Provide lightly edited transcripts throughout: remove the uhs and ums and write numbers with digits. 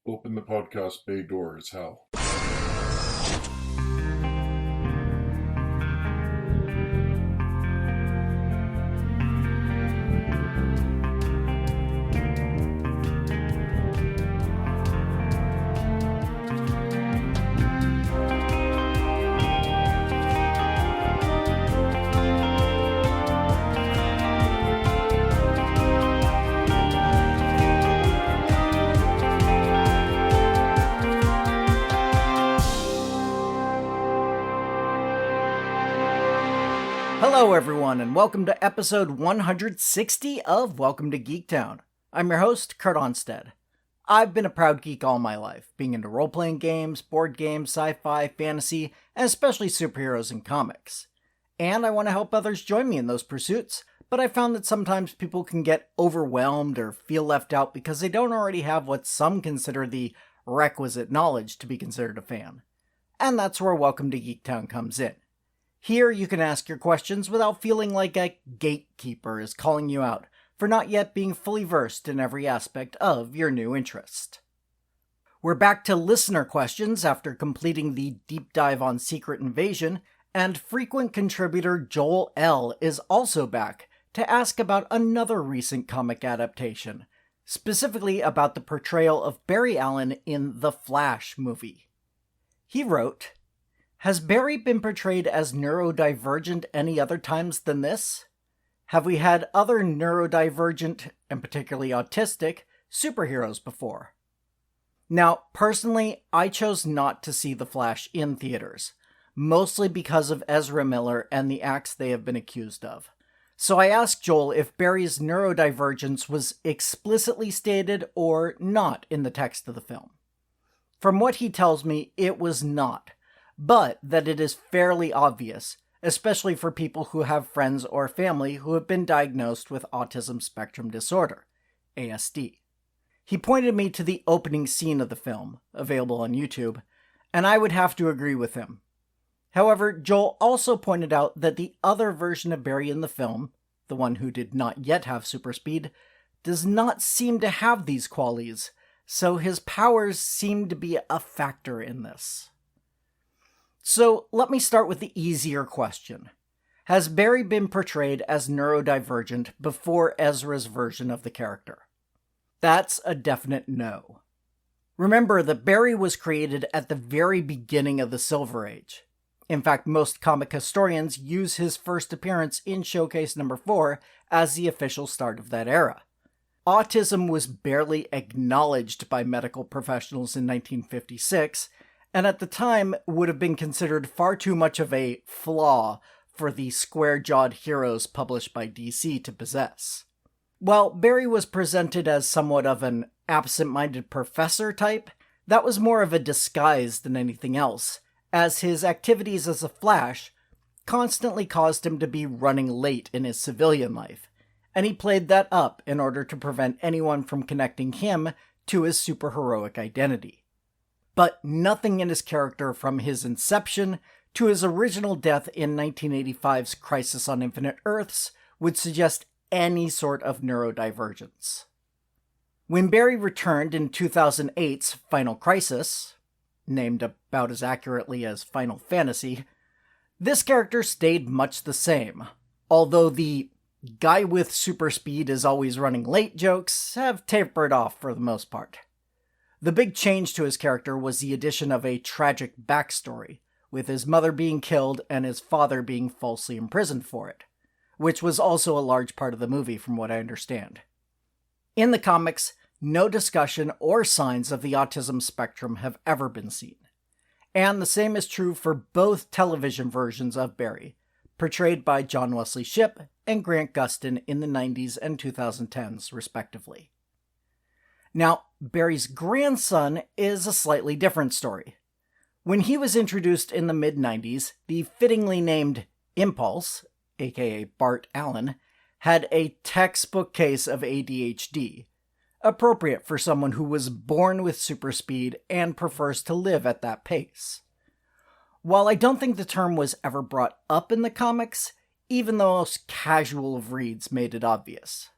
Open the podcast bay door as hell. Hello everyone, and welcome to episode 160 of Welcome to Geektown. I'm your host, Kurt Onstead. I've been a proud geek all my life, being into role-playing games, board games, sci-fi, fantasy, and especially superheroes and comics. And I want to help others join me in those pursuits, but I found that sometimes people can get overwhelmed or feel left out because they don't already have what some consider the requisite knowledge to be considered a fan. And that's where Welcome to Geektown comes in. Here you can ask your questions without feeling like a gatekeeper is calling you out for not yet being fully versed in every aspect of your new interest. We're back to listener questions after completing the deep dive on Secret Invasion, and frequent contributor Joel L. is also back to ask about another recent comic adaptation, specifically about the portrayal of Barry Allen in The Flash movie. He wrote, "Has Barry been portrayed as neurodivergent any other times than this? Have we had other neurodivergent, and particularly autistic, superheroes before?" Now, personally, I chose not to see The Flash in theaters, mostly because of Ezra Miller and the acts they have been accused of. So I asked Joel if Barry's neurodivergence was explicitly stated or not in the text of the film. From what he tells me, it was not, but that it is fairly obvious, especially for people who have friends or family who have been diagnosed with autism spectrum disorder, ASD. He pointed me to the opening scene of the film, available on YouTube, and I would have to agree with him. However, Joel also pointed out that the other version of Barry in the film, the one who did not yet have super speed, does not seem to have these qualities, so his powers seem to be a factor in this. So let me start with the easier question. Has Barry been portrayed as neurodivergent before Ezra's version of the character? That's a definite no. Remember that Barry was created at the very beginning of the Silver Age. In fact, most comic historians use his first appearance in Showcase number 4 as the official start of that era. Autism was barely acknowledged by medical professionals in 1956, and at the time would have been considered far too much of a flaw for the square-jawed heroes published by DC to possess. While Barry was presented as somewhat of an absent-minded professor type, that was more of a disguise than anything else, as his activities as a Flash constantly caused him to be running late in his civilian life, and he played that up in order to prevent anyone from connecting him to his superheroic identity. But nothing in his character from his inception to his original death in 1985's Crisis on Infinite Earths would suggest any sort of neurodivergence. When Barry returned in 2008's Final Crisis, named about as accurately as Final Fantasy, this character stayed much the same, although the guy with super speed is always running late jokes have tapered off for the most part. The big change to his character was the addition of a tragic backstory, with his mother being killed and his father being falsely imprisoned for it, which was also a large part of the movie from what I understand. In the comics, no discussion or signs of the autism spectrum have ever been seen, and the same is true for both television versions of Barry, portrayed by John Wesley Shipp and Grant Gustin in the 90s and 2010s, respectively. Now, Barry's grandson is a slightly different story. When he was introduced in the mid-90s, the fittingly named Impulse, aka Bart Allen, had a textbook case of ADHD, appropriate for someone who was born with super speed and prefers to live at that pace. While I don't think the term was ever brought up in the comics, even the most casual of reads made it obvious.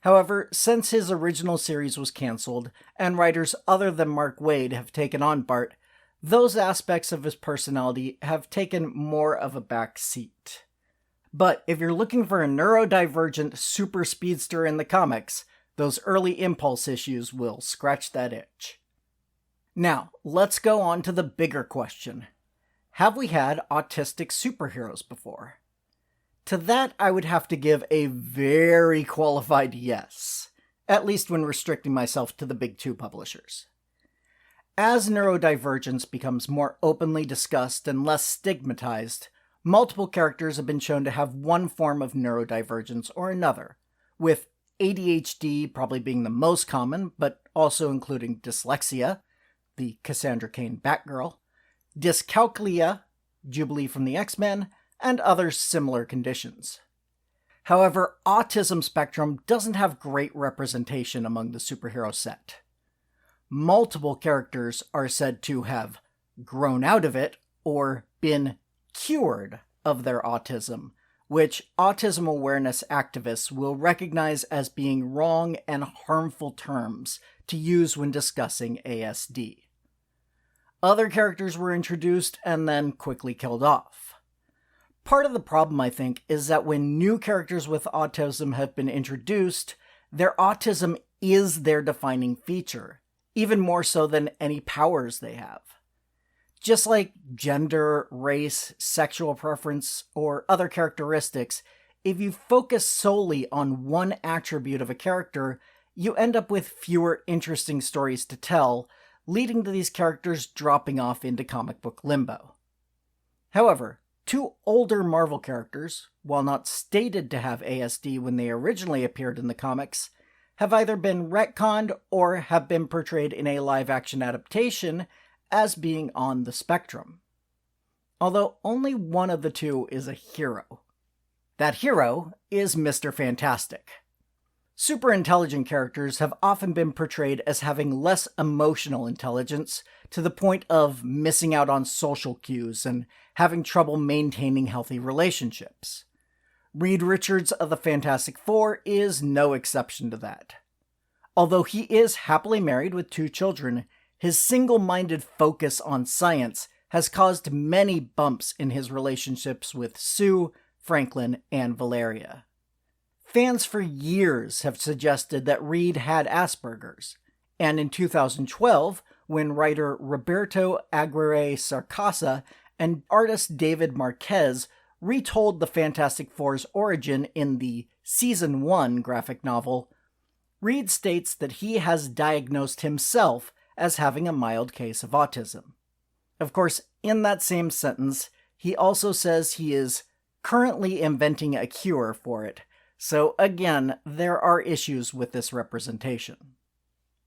However, since his original series was cancelled, and writers other than Mark Waid have taken on Bart, those aspects of his personality have taken more of a back seat. But if you're looking for a neurodivergent super speedster in the comics, those early Impulse issues will scratch that itch. Now, let's go on to the bigger question. Have we had autistic superheroes before? To that, I would have to give a very qualified yes, at least when restricting myself to the big two publishers. As neurodivergence becomes more openly discussed and less stigmatized, multiple characters have been shown to have one form of neurodivergence or another, with ADHD probably being the most common, but also including dyslexia, the Cassandra Cain Batgirl, dyscalculia, Jubilee from the X-Men, and other similar conditions. However, autism spectrum doesn't have great representation among the superhero set. Multiple characters are said to have grown out of it or been cured of their autism, which autism awareness activists will recognize as being wrong and harmful terms to use when discussing ASD. Other characters were introduced and then quickly killed off. Part of the problem, I think, is that when new characters with autism have been introduced, their autism is their defining feature, even more so than any powers they have. Just like gender, race, sexual preference, or other characteristics, if you focus solely on one attribute of a character, you end up with fewer interesting stories to tell, leading to these characters dropping off into comic book limbo. However, two older Marvel characters, while not stated to have ASD when they originally appeared in the comics, have either been retconned or have been portrayed in a live-action adaptation as being on the spectrum. Although only one of the two is a hero. That hero is Mr. Fantastic. Super intelligent characters have often been portrayed as having less emotional intelligence, to the point of missing out on social cues and having trouble maintaining healthy relationships. Reed Richards of the Fantastic Four is no exception to that. Although he is happily married with 2 children, his single-minded focus on science has caused many bumps in his relationships with Sue, Franklin, and Valeria. Fans for years have suggested that Reed had Asperger's, and in 2012, when writer Roberto Aguirre Sarcasa and artist David Marquez retold the Fantastic Four's origin in the Season 1 graphic novel, Reed states that he has diagnosed himself as having a mild case of autism. Of course, in that same sentence, he also says he is currently inventing a cure for it, so again, there are issues with this representation.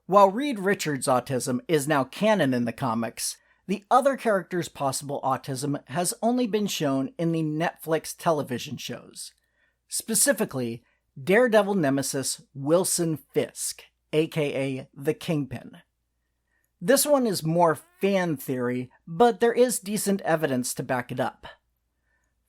While Reed Richards' autism is now canon in the comics, the other character's possible autism has only been shown in the Netflix television shows. Specifically, Daredevil nemesis Wilson Fisk, aka the Kingpin. This one is more fan theory, but there is decent evidence to back it up.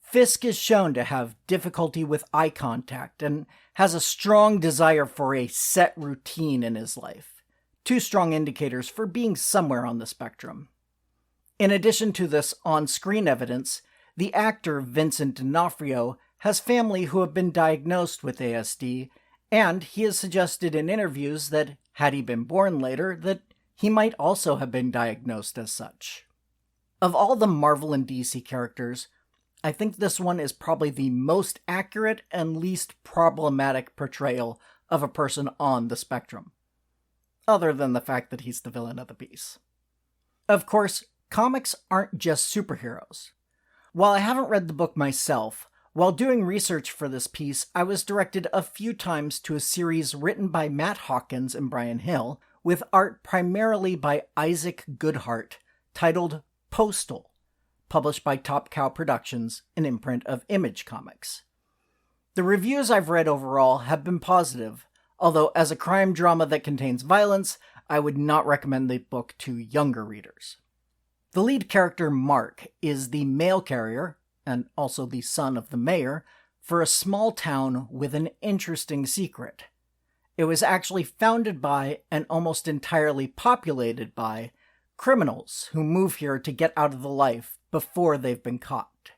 Fisk is shown to have difficulty with eye contact and has a strong desire for a set routine in his life. 2 strong indicators for being somewhere on the spectrum. In addition to this on-screen evidence, the actor Vincent D'Onofrio has family who have been diagnosed with ASD, and he has suggested in interviews that, had he been born later, that he might also have been diagnosed as such. Of all the Marvel and DC characters, I think this one is probably the most accurate and least problematic portrayal of a person on the spectrum, other than the fact that he's the villain of the piece. Of course, comics aren't just superheroes. While I haven't read the book myself, while doing research for this piece, I was directed a few times to a series written by Matt Hawkins and Brian Hill, with art primarily by Isaac Goodhart, titled Postal, published by Top Cow Productions, an imprint of Image Comics. The reviews I've read overall have been positive, although as a crime drama that contains violence, I would not recommend the book to younger readers. The lead character, Mark, is the mail carrier, and also the son of the mayor, for a small town with an interesting secret. It was actually founded by, and almost entirely populated by, criminals who move here to get out of the life before they've been caught.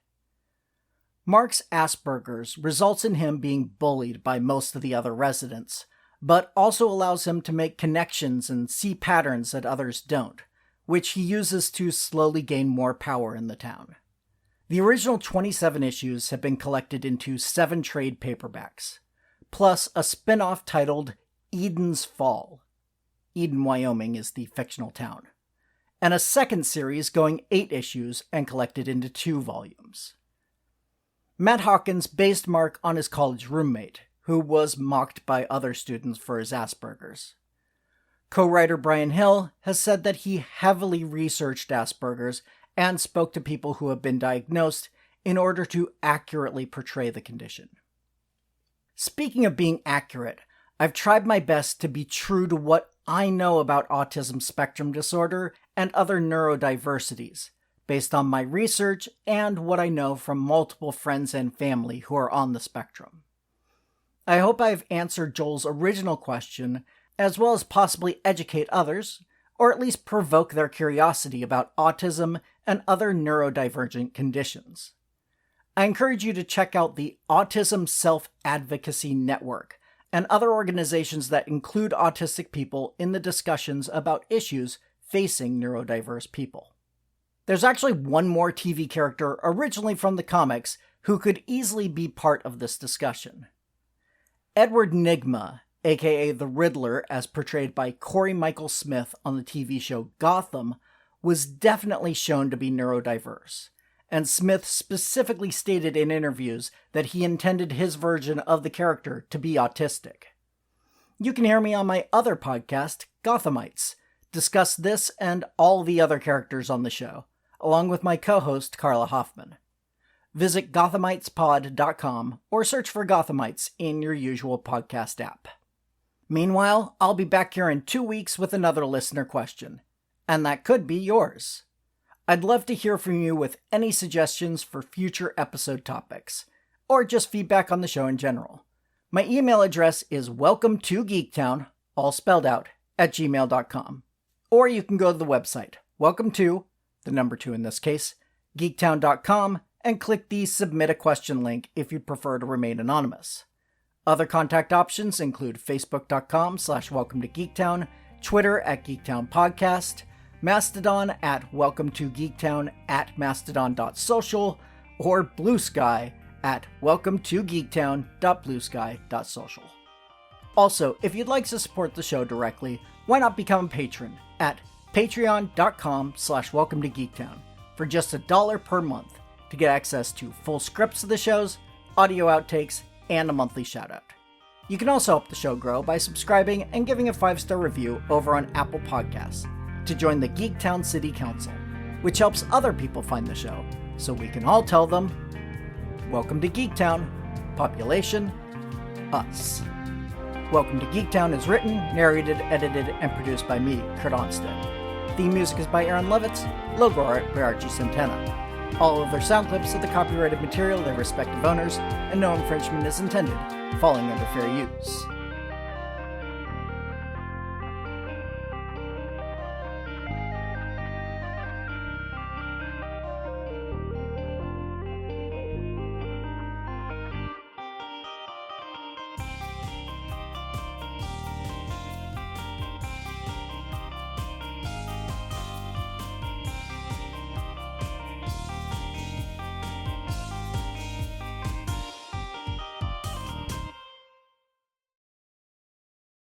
Mark's Asperger's results in him being bullied by most of the other residents, but also allows him to make connections and see patterns that others don't, which he uses to slowly gain more power in the town. The original 27 issues have been collected into 7 trade paperbacks, plus a spin-off titled Eden's Fall. Eden, Wyoming is the fictional town. And a second series going 8 issues and collected into 2 volumes. Matt Hawkins based Mark on his college roommate, who was mocked by other students for his Asperger's. Co-writer Brian Hill has said that he heavily researched Asperger's and spoke to people who have been diagnosed in order to accurately portray the condition. Speaking of being accurate, I've tried my best to be true to what I know about autism spectrum disorder and other neurodiversities, based on my research and what I know from multiple friends and family who are on the spectrum. I hope I've answered Joel's original question, as well as possibly educate others, or at least provoke their curiosity about autism and other neurodivergent conditions. I encourage you to check out the Autism Self-Advocacy Network and other organizations that include autistic people in the discussions about issues facing neurodiverse people. There's actually one more TV character originally from the comics who could easily be part of this discussion. Edward Nygma, aka the Riddler as portrayed by Corey Michael Smith on the TV show Gotham, was definitely shown to be neurodiverse, and Smith specifically stated in interviews that he intended his version of the character to be autistic. You can hear me on my other podcast, Gothamites, discuss this and all the other characters on the show, along with my co-host Carla Hoffman. Visit GothamitesPod.com or search for Gothamites in your usual podcast app. Meanwhile, I'll be back here in 2 weeks with another listener question, and that could be yours. I'd love to hear from you with any suggestions for future episode topics, or just feedback on the show in general. My email address is welcometogeektown, all spelled out, @gmail.com. Or you can go to the website, welcome to, the number 2 in this case, geektown.com, and click the Submit a Question link if you'd prefer to remain anonymous. Other contact options include facebook.com/welcometogeektown, Twitter @geektownpodcast, Mastodon @welcometogeektown @mastodon.social, or Blue Sky @welcometogeektown.bluesky.social. Also, if you'd like to support the show directly, why not become a patron at patreon.com/welcometogeektown for just $1 per month to get access to full scripts of the shows, audio outtakes, and a monthly shoutout. You can also help the show grow by subscribing and giving a 5-star review over on Apple Podcasts to join the Geektown City Council, which helps other people find the show, so we can all tell them, welcome to Geektown, population, us. Welcome to Geektown is written, narrated, edited, and produced by me, Kurt Onstead. Theme music is by Aaron Levitz, logo art by Archie Santana. All of their sound clips are the copyrighted material of their respective owners, and no infringement is intended, falling under fair use.